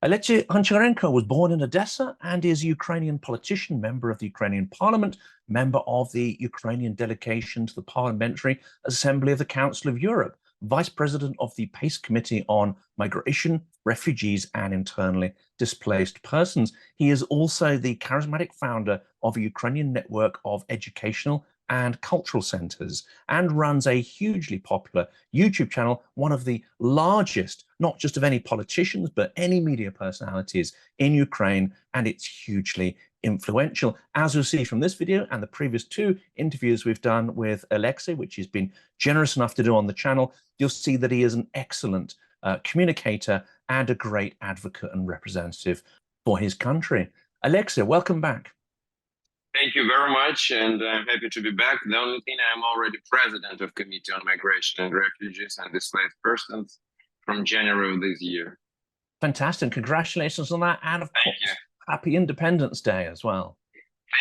Oleksiy Goncharenko was born in Odessa and is a Ukrainian politician, member of the Ukrainian parliament, member of the Ukrainian delegation to the Parliamentary Assembly of the Council of Europe, vice president of the PACE Committee on Migration, Refugees and Internally Displaced Persons. He is also the charismatic founder of a Ukrainian network of educational and cultural centers, and runs a hugely popular YouTube channel, one of the largest, not just of any politicians, but any media personalities in Ukraine, and it's hugely influential. As you'll see from this video and the previous two interviews we've done with Oleksiy, which he's been generous enough to do on the channel, you'll see that he is an excellent communicator and a great advocate and representative for his country. Oleksiy, welcome back. Thank you very much, and I'm happy to be back. The only thing, I'm already president of Committee on Migration and Refugees and Displaced Persons from January of this year. Fantastic. Congratulations on that. And of course, happy Independence Day as well.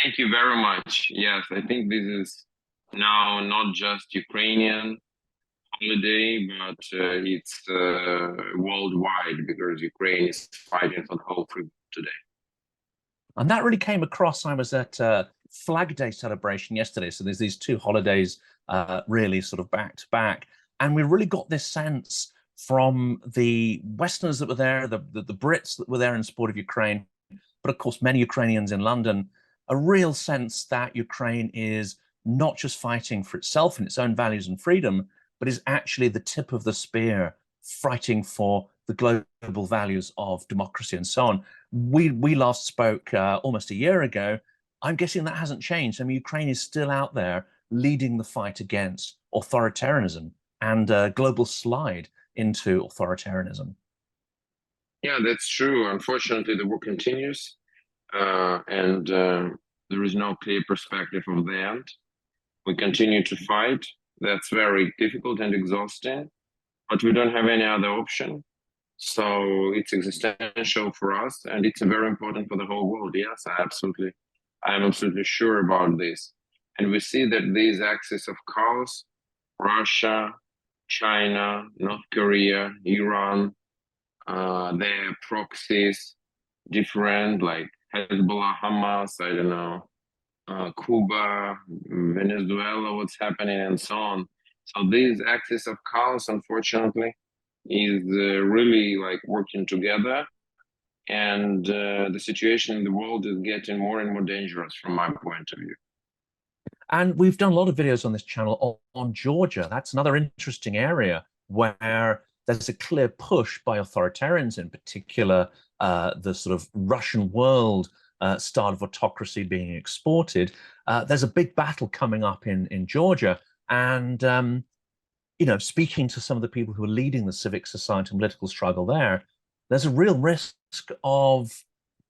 Thank you very much. Yes, I think this is now not just Ukrainian holiday, but it's worldwide, because Ukraine is fighting for the whole freedom today. And that really came across. I was at Flag Day celebration yesterday. So there's these two holidays really sort of back to back. And we really got this sense from the Westerners that were there, the Brits that were there in support of Ukraine, but of course, many Ukrainians in London, a real sense that Ukraine is not just fighting for itself and its own values and freedom, but is actually the tip of the spear, fighting for the global values of democracy and so on. We last spoke almost a year ago. I'm guessing that hasn't changed. I mean, Ukraine is still out there leading the fight against authoritarianism and a global slide into authoritarianism. Yeah, that's true. Unfortunately, the war continues, and there is no clear perspective of the end. We continue to fight. That's very difficult and exhausting, but we don't have any other option. So it's existential for us, and it's very important for the whole world. Yes, I'm absolutely sure about this. And we see that these axes of chaos, Russia, China, North Korea, Iran, their proxies, different, like Hezbollah, Hamas, I don't know, Cuba, Venezuela, what's happening, and so on. So these axes of chaos, unfortunately, is really like working together, and the situation in the world is getting more and more dangerous from my point of view. And we've done a lot of videos on this channel on Georgia. That's another interesting area where there's a clear push by authoritarians, in particular, the sort of Russian world style of autocracy being exported. There's a big battle coming up in Georgia, and you know, speaking to some of the people who are leading the civic society and political struggle there, there's a real risk of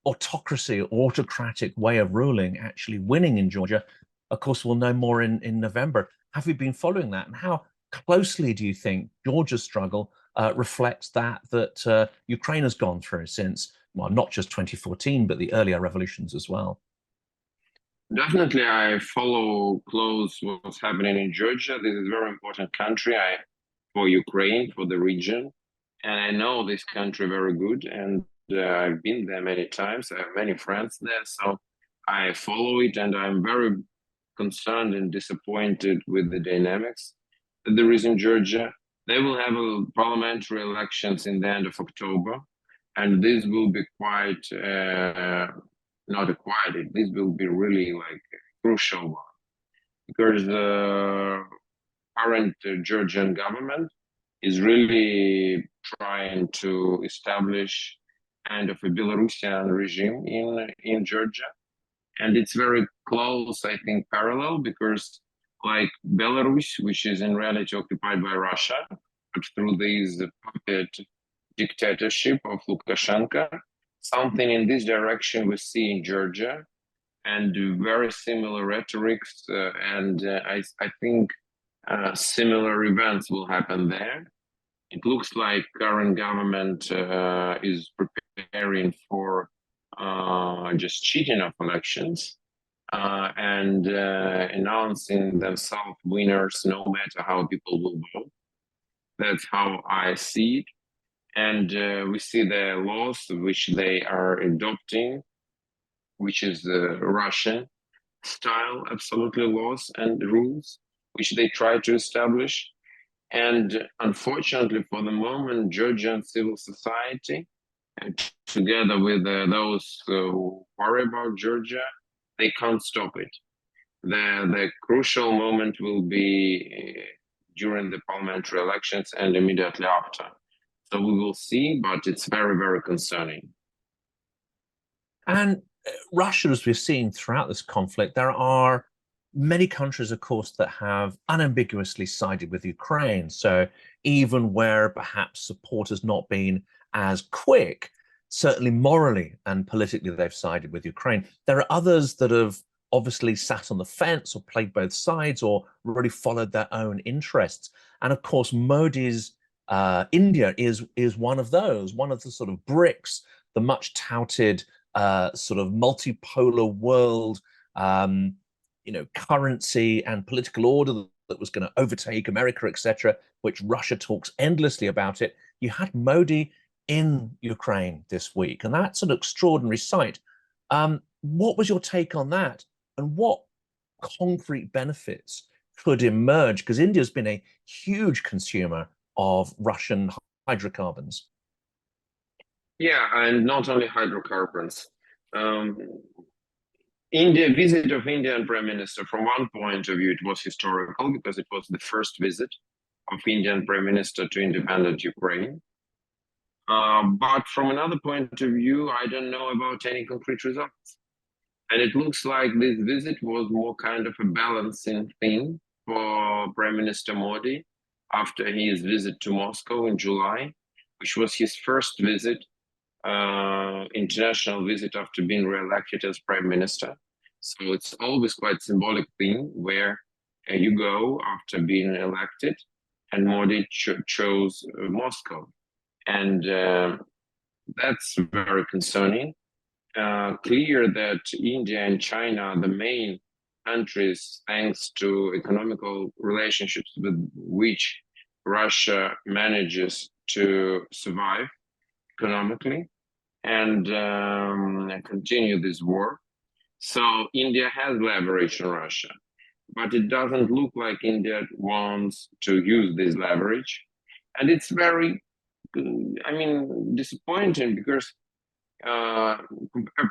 autocracy, autocratic way of ruling actually winning in Georgia. Of course, we'll know more in November. Have you been following that? And how closely do you think Georgia's struggle reflects that Ukraine has gone through since, well, not just 2014, but the earlier revolutions as well? Definitely, I follow close what's happening in Georgia. This is a very important country for Ukraine, for the region. And I know this country very good, and I've been there many times. I have many friends there, so I follow it, and I'm very concerned and disappointed with the dynamics that there is in Georgia. They will have parliamentary elections in the end of October, and this will be quite not acquired. This will be really like a crucial one, because the current Georgian government is really trying to establish kind of a Belarusian regime in Georgia. And it's very close, I think, parallel, because like Belarus, which is in reality occupied by Russia, but through this puppet dictatorship of Lukashenko, something in this direction we see in Georgia, and very similar rhetorics, and I think similar events will happen there. It looks like current government is preparing for just cheating of elections and announcing themselves winners no matter how people will vote. That's how I see it. And we see the laws which they are adopting, which is Russian style, absolutely laws and rules, which they try to establish. And unfortunately, for the moment, Georgian civil society, and together with those who worry about Georgia, they can't stop it. The crucial moment will be during the parliamentary elections and immediately after. So we will see, but it's very, very concerning. And Russia, as we've seen throughout this conflict, there are many countries, of course, that have unambiguously sided with Ukraine. So even where perhaps support has not been as quick, certainly morally and politically they've sided with Ukraine. There are others that have obviously sat on the fence or played both sides or really followed their own interests. And of course, Modi's India is one of those, one of the sort of BRICS, the much touted sort of multipolar world, currency and political order that was going to overtake America, etc., which Russia talks endlessly about it. You had Modi in Ukraine this week, and that's an extraordinary sight. What was your take on that, and what concrete benefits could emerge? Because India's been a huge consumer of Russian hydrocarbons. Yeah, and not only hydrocarbons. Visit of Indian Prime Minister, from one point of view, it was historical because it was the first visit of Indian Prime Minister to independent Ukraine. But from another point of view, I don't know about any concrete results. And it looks like this visit was more kind of a balancing thing for Prime Minister Modi after his visit to Moscow in July, which was his first visit, international visit after being re-elected as Prime Minister. So it's always quite symbolic thing where you go after being elected, and Modi chose Moscow. And that's very concerning. Clear that India and China are the main countries, thanks to economical relationships with which Russia manages to survive economically and continue this war. So India has leverage on Russia, but it doesn't look like India wants to use this leverage. And it's very, disappointing because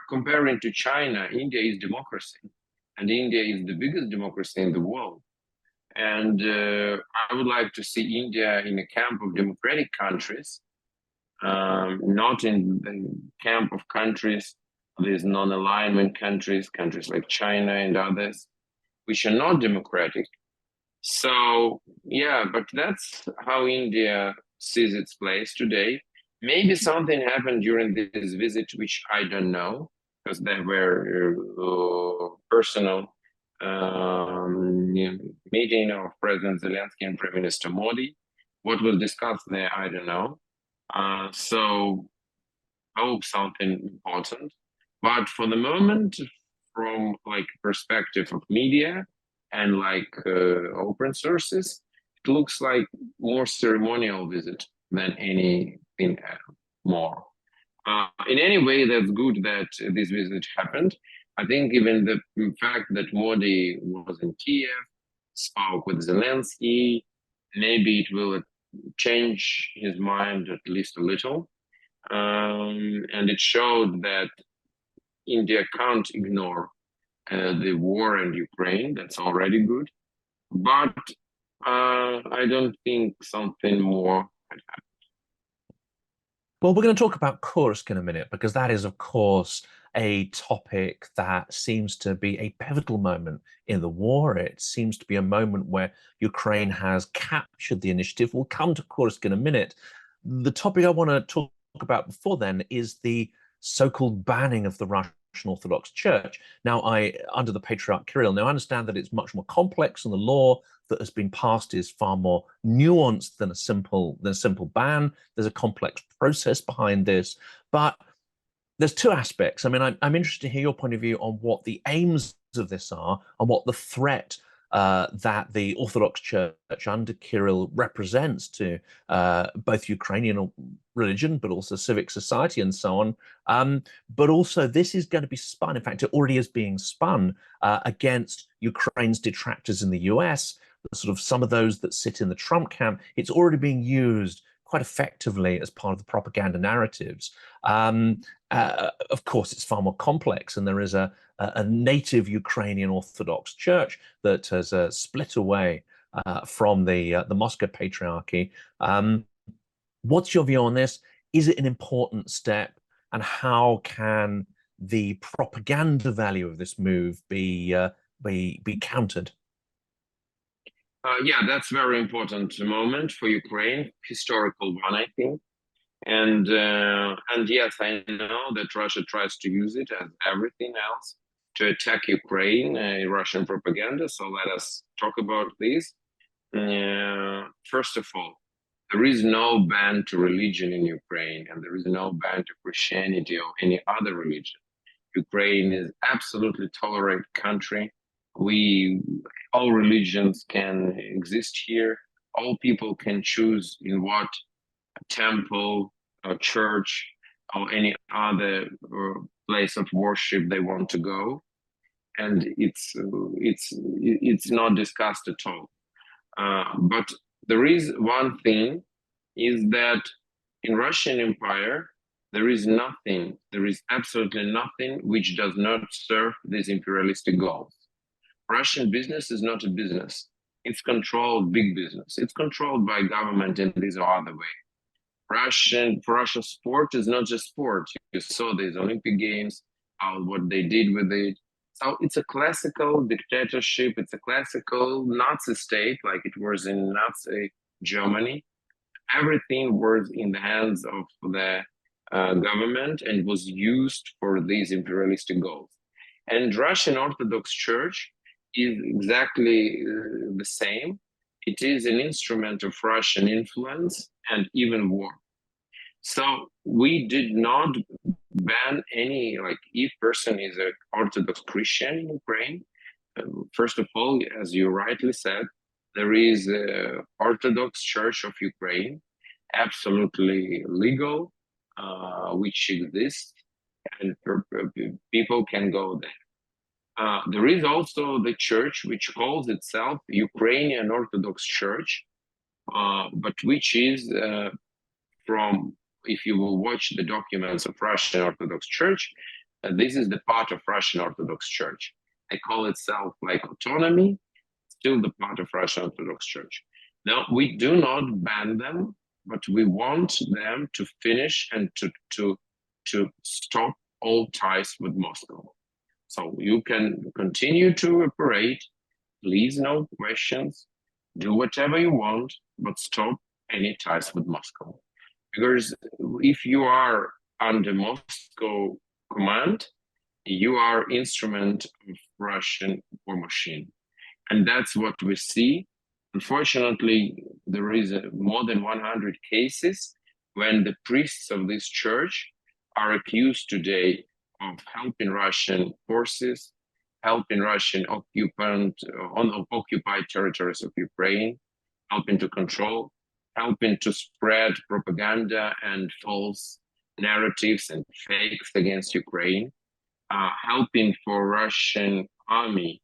comparing to China, India is democracy, and India is the biggest democracy in the world. And I would like to see India in a camp of democratic countries, not in the camp of countries, these non-alignment countries, countries like China and others, which are not democratic. So, yeah, but that's how India sees its place today. Maybe something happened during this visit, which I don't know, because there were personal meeting of President Zelenskyy and Prime Minister Modi. What was discussed there, I don't know. So I hope something important. But for the moment, from like perspective of media and open sources, it looks like more ceremonial visit than anything more. In any way, that's good that this visit happened. I think even the fact that Modi was in Kyiv, spoke with Zelenskyy, maybe it will change his mind at least a little. And it showed that India can't ignore the war in Ukraine. That's already good. But I don't think something more had happened. Well, we're going to talk about Kursk in a minute, because that is, of course, a topic that seems to be a pivotal moment in the war. It seems to be a moment where Ukraine has captured the initiative. We'll come to Kursk in a minute. The topic I want to talk about before then is the so-called banning of the Russian Orthodox Church. Now, under the Patriarch Kirill. Now, I understand that it's much more complex, and the law that has been passed is far more nuanced than a simple ban. There's a complex process behind this, but there's two aspects. I mean, I'm interested to hear your point of view on what the aims of this are and what the threat that the Orthodox Church under Kirill represents to both Ukrainian religion, but also civic society and so on. But also this is going to be spun, in fact, it already is being spun against Ukraine's detractors in the US, sort of some of those that sit in the Trump camp. It's already being used quite effectively as part of the propaganda narratives. Of course, it's far more complex, and there is a native Ukrainian Orthodox Church that has split away from the Moscow Patriarchate. What's your view on this? Is it an important step, and how can the propaganda value of this move be countered? Yeah, that's a very important moment for Ukraine, historical one, I think. And yes, I know that Russia tries to use it as everything else to attack Ukraine, Russian propaganda. So let us talk about this. First of all, there is no ban to religion in Ukraine, and there is no ban to Christianity or any other religion. Ukraine is absolutely tolerant country. All religions can exist here. All people can choose in what temple or church or any other place of worship they want to go, and it's not discussed at all. But there is one thing, is that in Russian Empire there is absolutely nothing which does not serve these imperialistic goals. Russian business is not a business. It's controlled big business. It's controlled by government in this or other way. For Russia, sport is not just sport. You saw these Olympic Games, what they did with it. So it's a classical dictatorship. It's a classical Nazi state, like it was in Nazi Germany. Everything was in the hands of the government and was used for these imperialistic goals. And Russian Orthodox Church is exactly the same. It is an instrument of Russian influence and even war. So we did not ban any, like, if person is an Orthodox Christian in Ukraine, first of all, as you rightly said, there is a Orthodox Church of Ukraine, absolutely legal, which exists, and people can go there. There is also the church which calls itself Ukrainian Orthodox Church, but which is from, if you will watch the documents of Russian Orthodox Church, this is the part of Russian Orthodox Church. They call itself like autonomy, still the part of Russian Orthodox Church. Now, we do not ban them, but we want them to finish and to stop all ties with Moscow. So you can continue to operate, please, no questions, do whatever you want, but stop any ties with Moscow. Because if you are under Moscow command, you are instrument of Russian war machine. And that's what we see. Unfortunately, there is more than 100 cases when the priests of this church are accused today of helping Russian forces, helping Russian occupied territories of Ukraine, helping to control, helping to spread propaganda and false narratives and fakes against Ukraine, helping for Russian army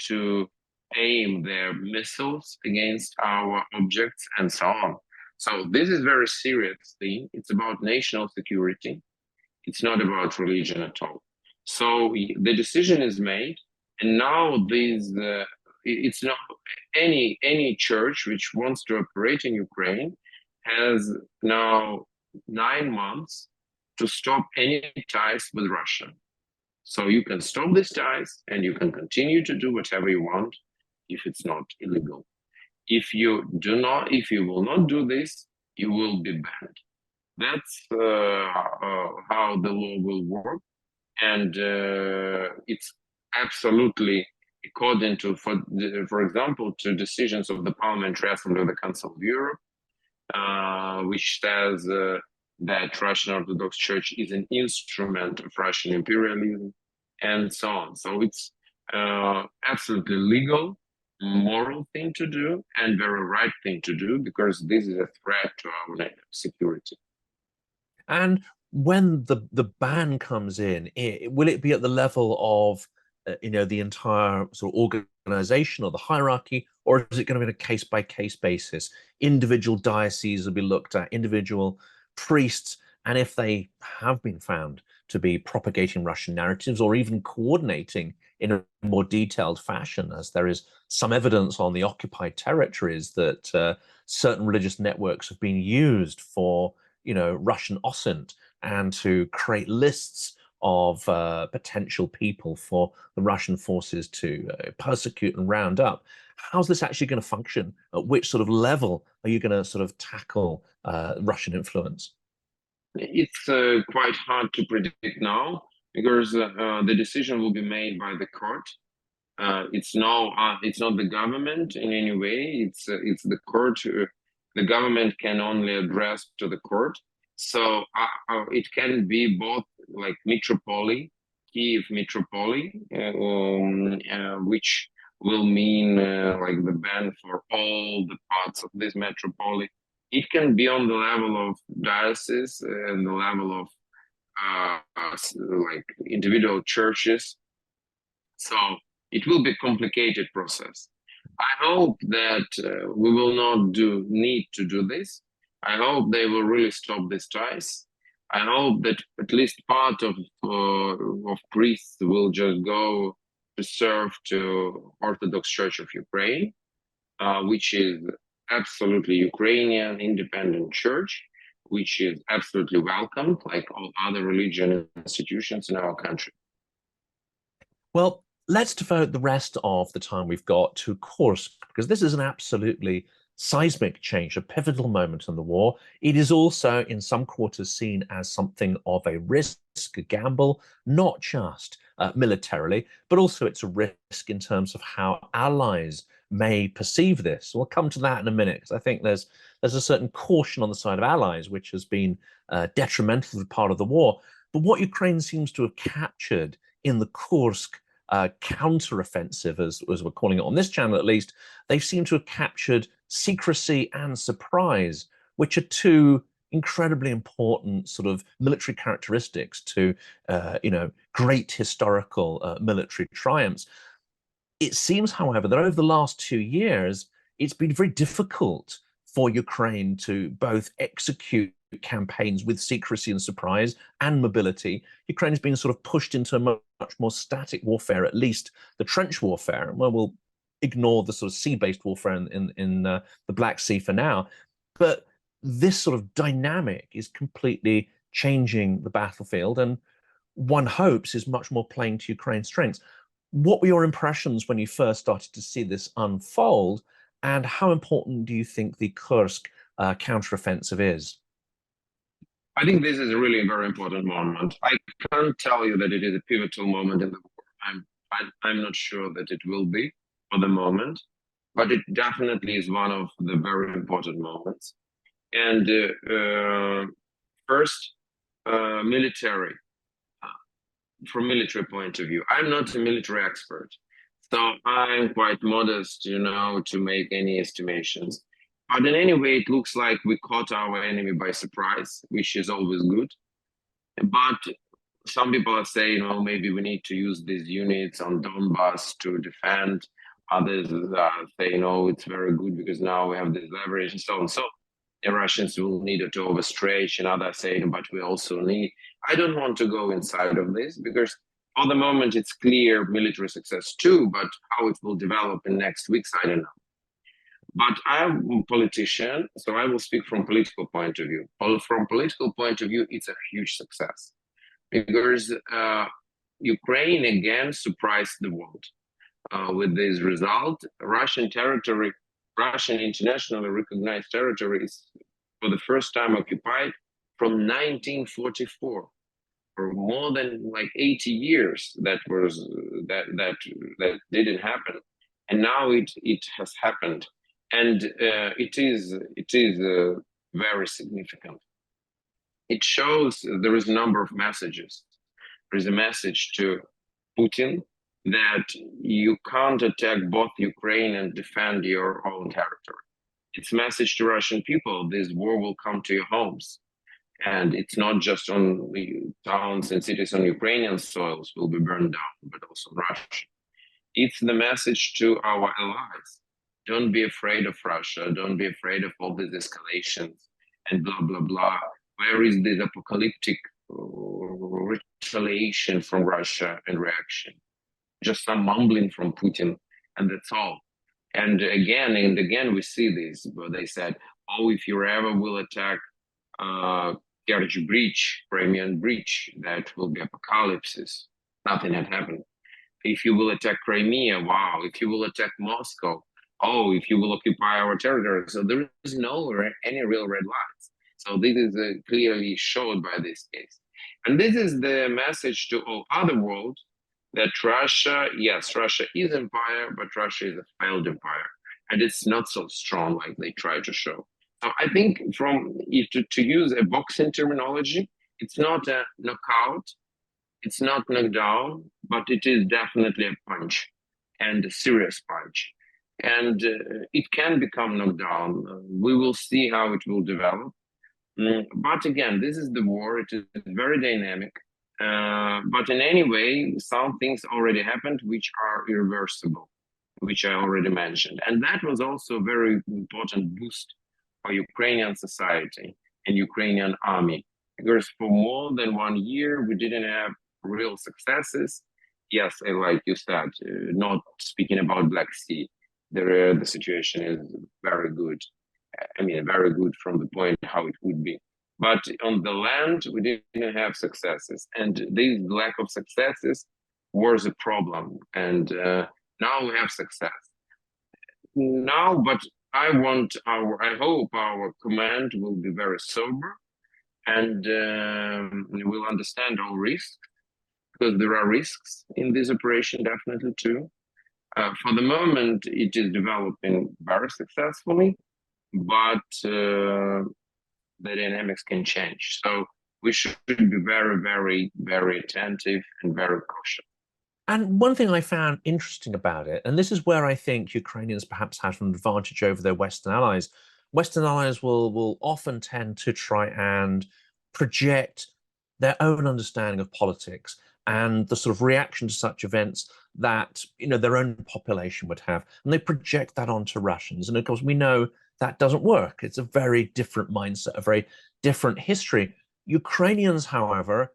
to aim their missiles against our objects and so on. So this is very serious thing. It's about national security. It's not about religion at all. So the decision is made, and now it's not any church which wants to operate in Ukraine has now 9 months to stop any ties with Russia. So you can stop these ties and you can continue to do whatever you want if it's not illegal. If you will not do this, you will be banned. That's how the law will work. And it's absolutely according to, for example, to decisions of the Parliamentary Assembly of the Council of Europe, which says that Russian Orthodox Church is an instrument of Russian imperialism, and so on. So it's absolutely legal moral thing to do and very right thing to do, because this is a threat to our security. And when the ban comes in, will it be at the level of the entire sort of organization or the hierarchy, or is it going to be on a case-by-case basis? Individual dioceses will be looked at, individual priests, and if they have been found to be propagating Russian narratives or even coordinating in a more detailed fashion, as there is some evidence on the occupied territories that certain religious networks have been used for, Russian OSINT, and to create lists of potential people for the Russian forces to persecute and round up. How's this actually going to function? At which sort of level are you going to sort of tackle Russian influence? It's quite hard to predict now, because the decision will be made by the court. It's not the government in any way. It's the court. The government can only address to the court. So it can be both, like Metropoly, Kyiv Metropoly, which will mean like the ban for all the parts of this metropoly. It can be on the level of diocese and the level of like individual churches. So it will be a complicated process. I hope that we will not need to do this. I hope they will really stop these ties. I hope that at least part of priests will just go to serve to Orthodox Church of Ukraine, which is absolutely Ukrainian independent church, which is absolutely welcomed, like all other religion institutions in our country. Well, let's devote the rest of the time we've got to Kursk, because this is an absolutely seismic change, a pivotal moment in the war. It is also, in some quarters, seen as something of a risk, a gamble, not just militarily, but also it's a risk in terms of how allies may perceive this. We'll come to that in a minute, because I think there's a certain caution on the side of allies, which has been detrimental to the part of the war. But what Ukraine seems to have captured in the Kursk counteroffensive, as we're calling it on this channel at least, they seem to have captured secrecy and surprise, which are two incredibly important sort of military characteristics to, great historical military triumphs. It seems, however, that over the last 2 years, it's been very difficult for Ukraine to both execute campaigns with secrecy and surprise and mobility. Ukraine has been sort of pushed into a much more static warfare, at least the trench warfare. Well, we'll ignore the sort of sea-based warfare in the Black Sea for now. But this sort of dynamic is completely changing the battlefield, and one hopes is much more playing to Ukraine's strengths. What were your impressions when you first started to see this unfold, and how important do you think the Kursk counteroffensive is? I think this is really a very important moment. I can't tell you that it is a pivotal moment in the war. I'm not sure that it will be for the moment, but it definitely is one of the very important moments. And first, military. From military point of view, I'm not a military expert, so I'm quite modest, to make any estimations. But in any way, it looks like we caught our enemy by surprise, which is always good. But some people are saying, maybe we need to use these units on Donbass to defend. Others say, no, it's very good because now we have this leverage and so on. So the Russians will need it to overstretch, and others say, but we also need. I don't want to go inside of this, because for the moment it's clear military success too, but how it will develop in next weeks, I don't know. But I'm a politician, so I will speak from political point of view. From political point of view, it's a huge success, because Ukraine again surprised the world with this result. Russian territory, Russian internationally recognized territory, is for the first time occupied from 1944. For more than like 80 years, that didn't happen, and now it has happened, and it is very significant. It shows there is a number of messages. There is a message to Putin that you can't attack both Ukraine and defend your own territory. It's a message to Russian people: this war will come to your homes. And it's not just on the towns and cities on Ukrainian soils will be burned down, but also Russia. It's the message to our allies. Don't be afraid of Russia. Don't be afraid of all these escalations and blah, blah, blah. Where is this apocalyptic retaliation from Russia and reaction? Just some mumbling from Putin, and that's all. And again, we see this, but they said, oh, if you ever will attack Kerch breach, Crimean breach, that will be apocalypse. Nothing had happened. If you will attack Crimea, wow. If you will attack Moscow, oh, if you will occupy our territory. So there is no any real red lines. So this is clearly showed by this case. And this is the message to all other world that Russia, yes, Russia is empire, but Russia is a failed empire. And it's not so strong like they try to show. So I think to use a boxing terminology, it's not a knockout, it's not knockdown, but it is definitely a punch, and a serious punch. And it can become knockdown. We will see how it will develop. But again, this is the war. It is very dynamic. But in any way, some things already happened which are irreversible, which I already mentioned. And that was also a very important boost for Ukrainian society and Ukrainian army. Because for more than 1 year, we didn't have real successes. Yes, like you said, not speaking about Black Sea, the situation is very good. I mean, very good from the point how it would be. But on the land, we didn't have successes. And this lack of successes was a problem. And now we have success. Now, but I hope our command will be very sober and will understand all risks, because there are risks in this operation, definitely too. For the moment, it is developing very successfully, but the dynamics can change. So we should be very, very, very attentive and very cautious. And one thing I found interesting about it, and this is where I think Ukrainians perhaps have an advantage over their Western allies. Western allies will often tend to try and project their own understanding of politics and the sort of reaction to such events that their own population would have, and they project that onto Russians. And of course, we know that doesn't work. It's a very different mindset, a very different history. Ukrainians, however,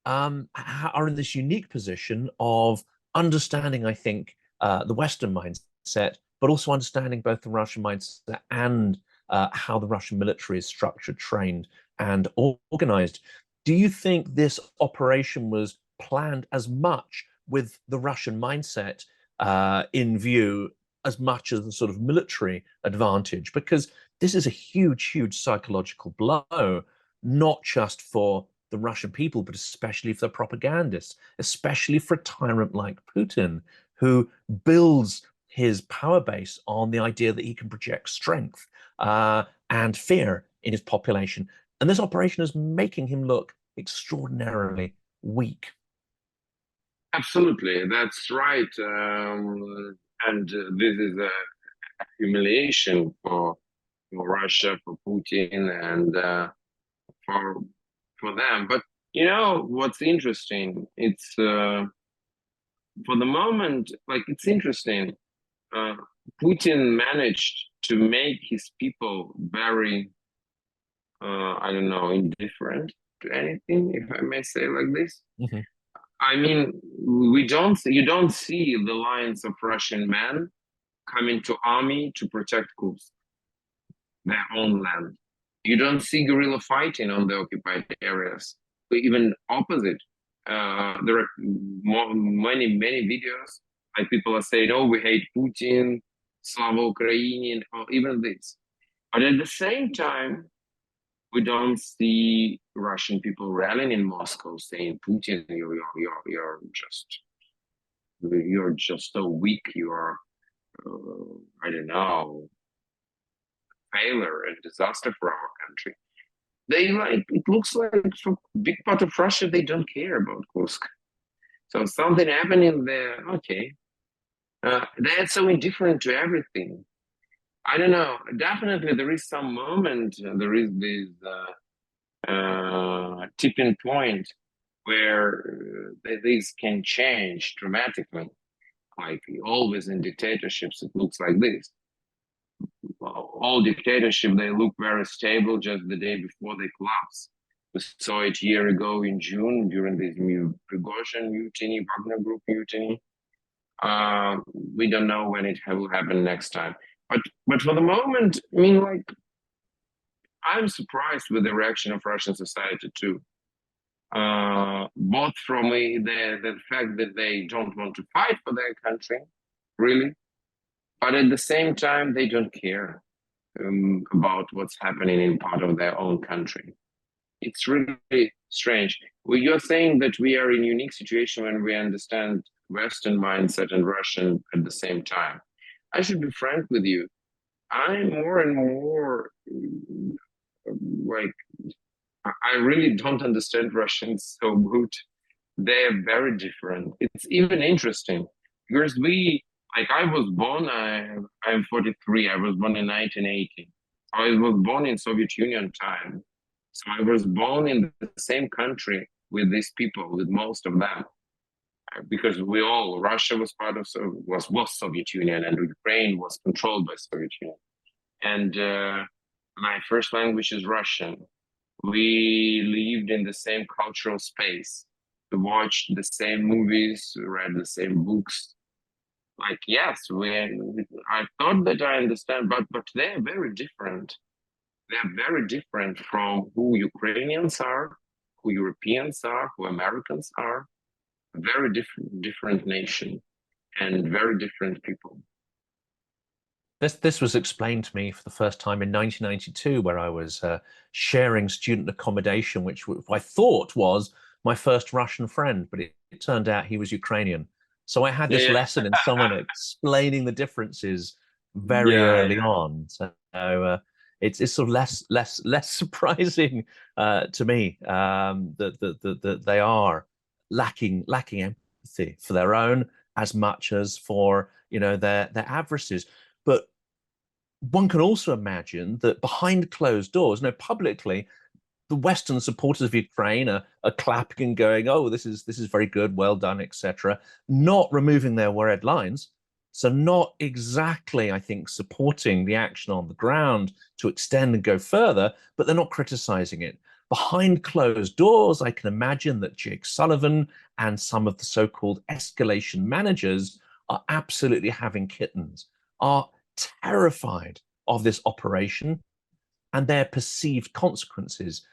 are in this unique position of understanding, I think, the Western mindset, but also understanding both the Russian mindset and how the Russian military is structured, trained, and organized. Do you think this operation was planned as much with the Russian mindset in view as much as the sort of military advantage? Because this is a huge, huge psychological blow, not just for the Russian people, but especially for the propagandists, especially for a tyrant like Putin, who builds his power base on the idea that he can project strength and fear in his population. And this operation is making him look extraordinarily weak. Absolutely, that's right. And this is a humiliation for Russia, for Putin, and for them. But what's interesting? It's for the moment, like, it's interesting. Putin managed to make his people very, I don't know, indifferent to anything, if I may say like this. Mm-hmm. I mean, you don't see the lines of Russian men coming to army to protect Kursk, their own land. You don't see guerrilla fighting on the occupied areas. Even opposite, there are many videos like people are saying, "Oh, we hate Putin, Slava Ukraini," or even this. But at the same time, we don't see Russian people rallying in Moscow saying, "Putin, you're just so weak. You are, I don't know, failure and disaster for our country." It looks like for a big part of Russia, they don't care about Kursk. So something happening there, okay. They're so indifferent to everything. I don't know. Definitely, there is some moment. There is this tipping point where things can change dramatically. Like always in dictatorships, it looks like this. All dictatorship, they look very stable just the day before they collapse. We saw it a year ago in June during this Prigozhin mutiny, Wagner Group mutiny. We don't know when it will happen next time. But for the moment, I mean, like, I'm surprised with the reaction of Russian society too. Both from the fact that they don't want to fight for their country, really, but at the same time, they don't care about what's happening in part of their own country. It's really strange. Well, you're saying that we are in a unique situation when we understand Western mindset and Russian at the same time. I should be frank with you. I'm more and more like, I really don't understand Russians so good. They're very different. It's even interesting because I was born, I'm 43, I was born in 1980. I was born in Soviet Union time. So I was born in the same country with these people, with most of them, because Russia was part of, was Soviet Union, and Ukraine was controlled by Soviet Union. And my first language is Russian. We lived in the same cultural space. We watched the same movies, read the same books. Like, yes, I thought that I understand, but they're very different. They're very different from who Ukrainians are, who Europeans are, who Americans are. A very different nation and very different people. This was explained to me for the first time in 1992, where I was sharing student accommodation, which I thought was my first Russian friend, but it turned out he was Ukrainian. So I had this lesson in someone explaining the differences very early on. So it's sort of less surprising to me that they are lacking empathy for their own as much as for their adversaries. But one can also imagine that behind closed doors, publicly, the Western supporters of Ukraine are clapping and going, "Oh, this is very good, well done, etc." Not removing their red lines, so not exactly, I think, supporting the action on the ground to extend and go further, but they're not criticizing it. Behind closed doors, I can imagine that Jake Sullivan and some of the so-called escalation managers are absolutely having kittens, are terrified of this operation and their perceived consequences.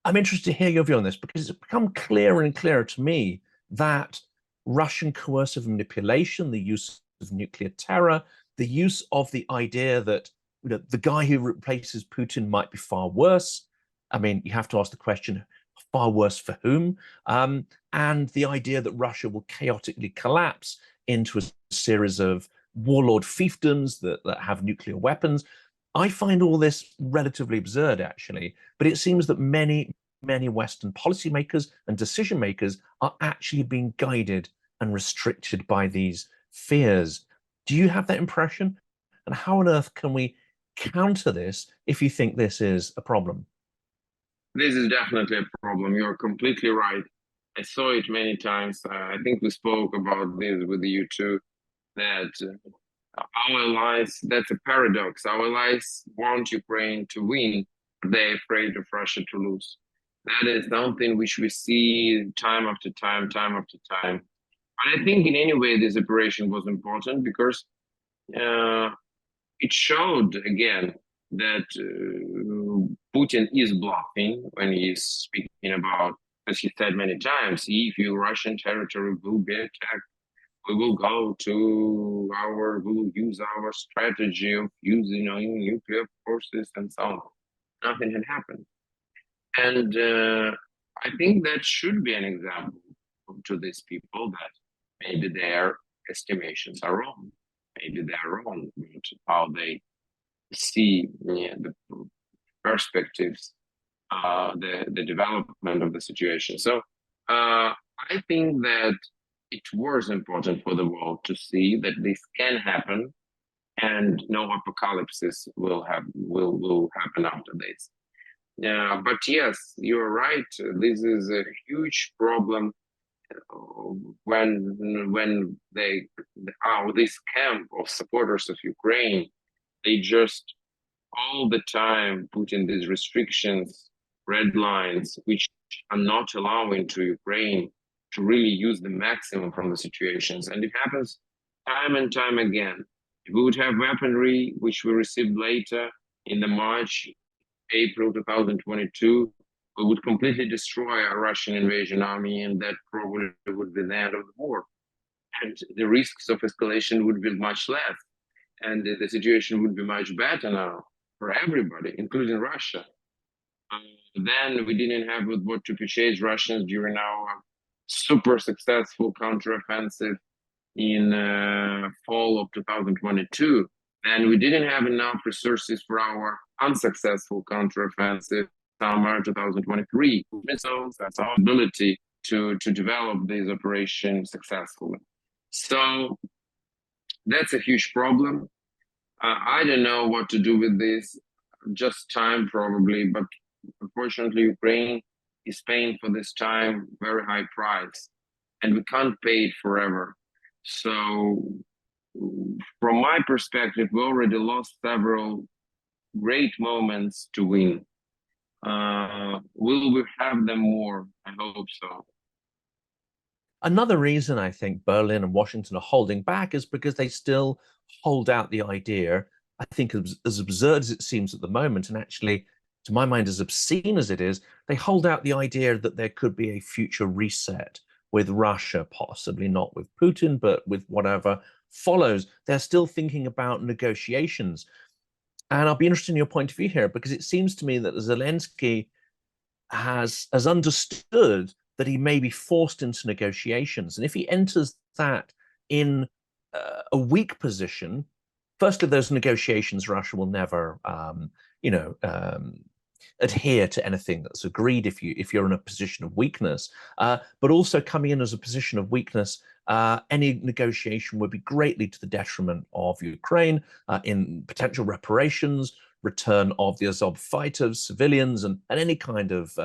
I'm interested to hear your view on this, because it's become clearer and clearer to me that Russian coercive manipulation, the use of nuclear terror, the use of the idea that the guy who replaces Putin might be far worse. I mean, you have to ask the question, far worse for whom? And the idea that Russia will chaotically collapse into a series of warlord fiefdoms that have nuclear weapons. I find all this relatively absurd, actually, but it seems that many Western policymakers and decision makers are actually being guided and restricted by these fears. Do you have that impression? And how on earth can we counter this if you think this is a problem? This is definitely a problem. You're completely right. I saw it many times. I think we spoke about this with you too, that our allies, that's a paradox. Our allies want Ukraine to win, but they're afraid of Russia to lose. That is something which we see time after time after time. And I think in any way this operation was important because it showed again that Putin is bluffing when he's speaking about, as he said many times, if your Russian territory will be attacked, we will use our strategy of using nuclear forces and so on. Nothing had happened. And I think that should be an example to these people that maybe their estimations are wrong. Maybe they're wrong about how they see the perspectives, the development of the situation. So I think that it was important for the world to see that this can happen, and no apocalypse will happen after this. But yes, you're right. This is a huge problem when this camp of supporters of Ukraine, they just all the time put in these restrictions, red lines, which are not allowing to Ukraine to really use the maximum from the situations. And it happens time and time again. If we would have weaponry, which we received later in the March, April 2022, we would completely destroy our Russian invasion army, and that probably would be the end of the war. And the risks of escalation would be much less, and the situation would be much better now for everybody, including Russia. Then we didn't have with what to purchase Russians during our super successful counteroffensive in fall of 2022. Then we didn't have enough resources for our unsuccessful counteroffensive summer 2023. Missiles, that's our ability to develop these operations successfully. So that's a huge problem. I don't know what to do with this, just time probably, but unfortunately Ukraine is paying for this time very high price, and we can't pay it forever. So from my perspective, we already lost several great moments to win. Will we have them more? I hope so. Another reason I think Berlin and Washington are holding back is because they still hold out the idea, I think as absurd as it seems at the moment, and actually, to my mind, as obscene as it is, they hold out the idea that there could be a future reset with Russia, possibly not with Putin, but with whatever follows. They're still thinking about negotiations. And I'll be interested in your point of view here, because it seems to me that Zelenskyy has understood that he may be forced into negotiations. And if he enters that in a weak position, firstly, those negotiations, Russia will never, adhere to anything that's agreed if you're in a position of weakness. But also coming in as a position of weakness, any negotiation would be greatly to the detriment of Ukraine in potential reparations, return of the Azov fighters, civilians, and any kind of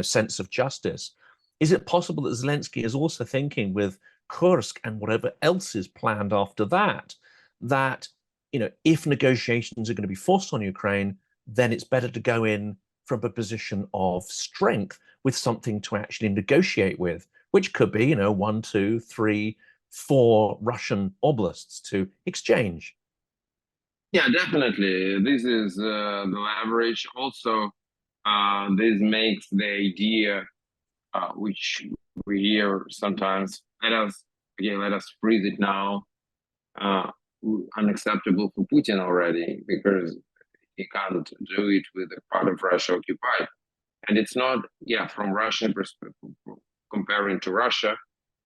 sense of justice. Is it possible that Zelenskyy is also thinking with Kursk and whatever else is planned after that, if negotiations are going to be forced on Ukraine, then it's better to go in from a position of strength with something to actually negotiate with, which could be, 1, 2, 3, 4 Russian oblasts to exchange? Yeah, definitely. This is the leverage. Also, this makes the idea, which we hear sometimes, let us freeze it now, unacceptable for Putin already, because he can't do it with a part of Russia occupied. And it's not, from Russian perspective, comparing to Russia,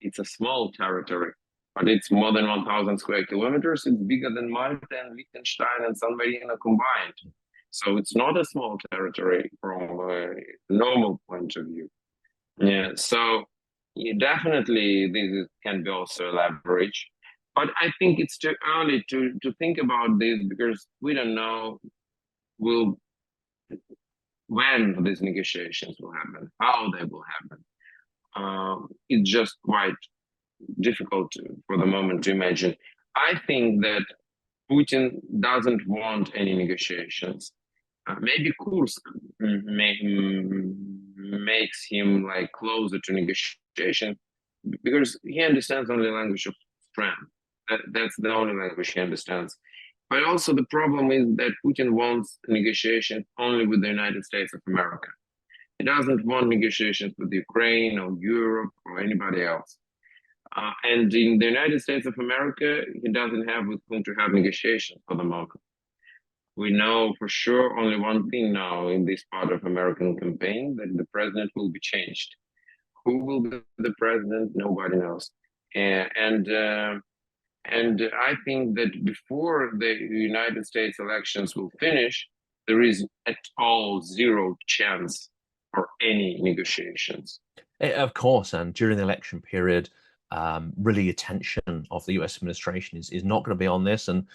it's a small territory, but it's more than 1,000 square kilometers. It's bigger than Malta and Liechtenstein and San Marino combined. So it's not a small territory from a normal point of view. Yeah, so definitely this can be also leverage. But I think it's too early to think about this, because we don't know when these negotiations will happen, how they will happen. It's just quite difficult for the moment to imagine. I think that Putin doesn't want any negotiations. Maybe Kursk makes him closer to negotiation, because he understands only language of strength. That's the only language he understands. But also the problem is that Putin wants negotiations only with the United States of America. He doesn't want negotiations with Ukraine or Europe or anybody else. And in the United States of America, he doesn't have with whom to have negotiations for the moment. We know for sure only one thing now in this part of American campaign, that the president will be changed. Who will be the president? Nobody knows. And I think that before the United States elections will finish, there is at all zero chance for any negotiations. Of course, and during the election period, really attention of the US administration is not going to be on this. And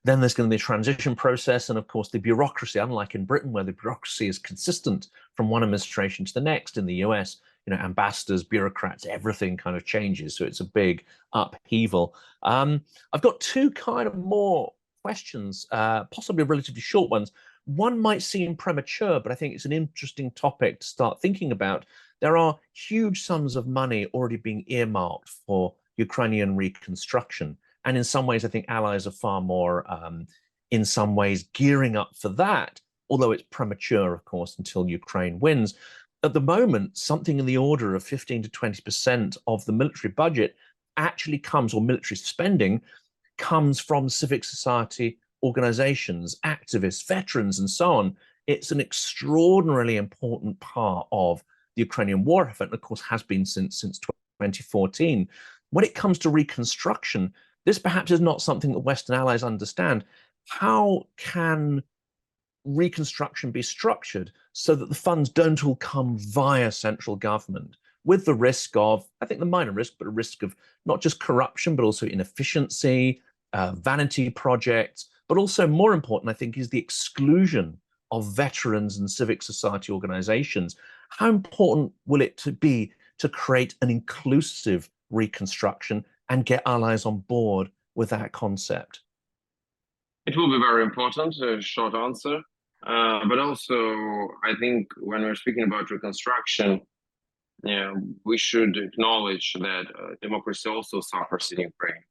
then there's going to be a transition process. And of course, the bureaucracy, unlike in Britain, where the bureaucracy is consistent from one administration to the next, in the US, ambassadors, bureaucrats, everything kind of changes. So it's a big upheaval. I've got two kind of more questions, possibly relatively short ones. One might seem premature, but I think it's an interesting topic to start thinking about. There are huge sums of money already being earmarked for Ukrainian reconstruction. And in some ways, I think allies are far more, in some ways, gearing up for that, although it's premature, of course, until Ukraine wins. At the moment, something in the order of 15 to 20% of the military budget actually comes, or military spending, comes from civic society organizations, activists, veterans, and so on. It's an extraordinarily important part of the Ukrainian war effort, and of course has been since 2014. When it comes to reconstruction, this perhaps is not something that Western allies understand. How can reconstruction be structured so that the funds don't all come via central government, with the risk of, I think the minor risk, but a risk of not just corruption, but also inefficiency, vanity projects, but also more important, I think, is the exclusion of veterans and civic society organizations. How important will it be to create an inclusive reconstruction and get allies on board with that concept? It will be very important, a short answer. But also, I think when we're speaking about reconstruction, we should acknowledge that democracy also suffers in Ukraine.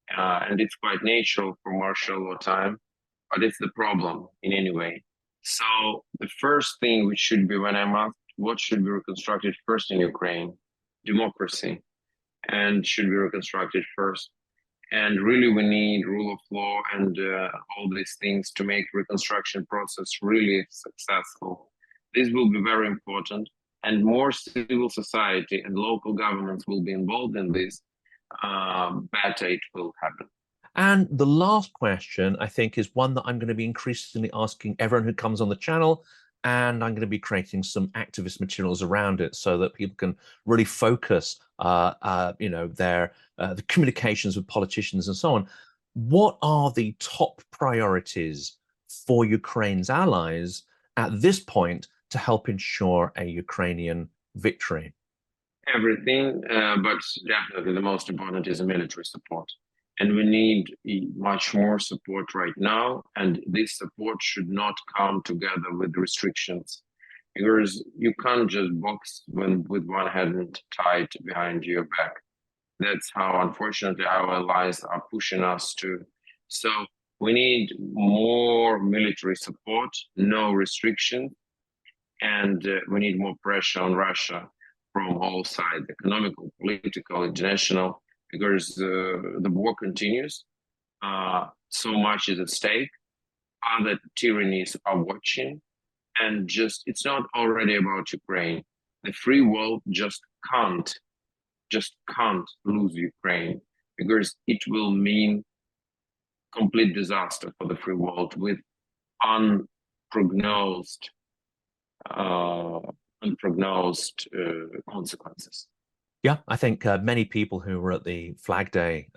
And it's quite natural for martial law time, but it's the problem in any way. So the first thing which should be, when I'm asked what should be reconstructed first in Ukraine, democracy, and should be reconstructed first. And really, we need rule of law and all these things to make reconstruction process really successful. This will be very important, and more civil society and local governments will be involved in this, better it will happen. And the last question, I think, is one that I'm going to be increasingly asking everyone who comes on the channel, and I'm going to be creating some activist materials around it so that people can really focus, the communications with politicians and so on. What are the top priorities for Ukraine's allies at this point to help ensure a Ukrainian victory? Everything, but definitely the most important is military support. And we need much more support right now. And this support should not come together with restrictions, because you can't just box with one hand tied behind your back. That's how, unfortunately, our allies are pushing us to. So we need more military support, no restriction, and we need more pressure on Russia from all sides, economical, political, international, because the war continues. So much is at stake. Other tyrannies are watching, and it's not already about Ukraine. The free world just can't lose Ukraine, because it will mean complete disaster for the free world with unprognosed consequences. Yeah, I think many people who were at the Flag Day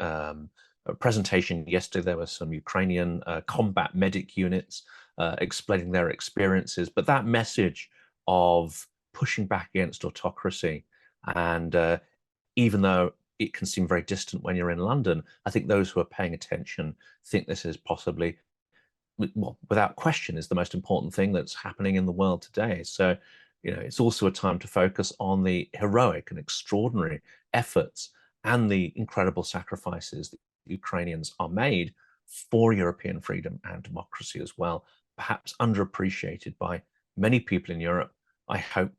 presentation yesterday, there were some Ukrainian combat medic units explaining their experiences, but that message of pushing back against autocracy, and even though it can seem very distant when you're in London, I think those who are paying attention think this is possibly, well, without question, is the most important thing that's happening in the world today. So, it's also a time to focus on the heroic and extraordinary efforts and the incredible sacrifices that Ukrainians are made for European freedom and democracy as well, perhaps underappreciated by many people in Europe. I hope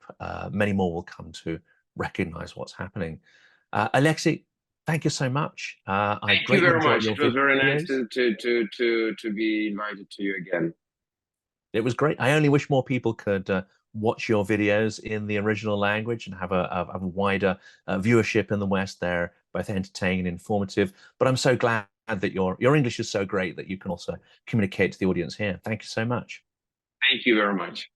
many more will come to recognize what's happening. Oleksiy, thank you so much. Thank you very much. It was very nice to be invited to you again. It was great. I only wish more people could watch your videos in the original language and have a wider viewership in the West. They're both entertaining and informative. But I'm so glad that your English is so great that you can also communicate to the audience here. Thank you so much. Thank you very much.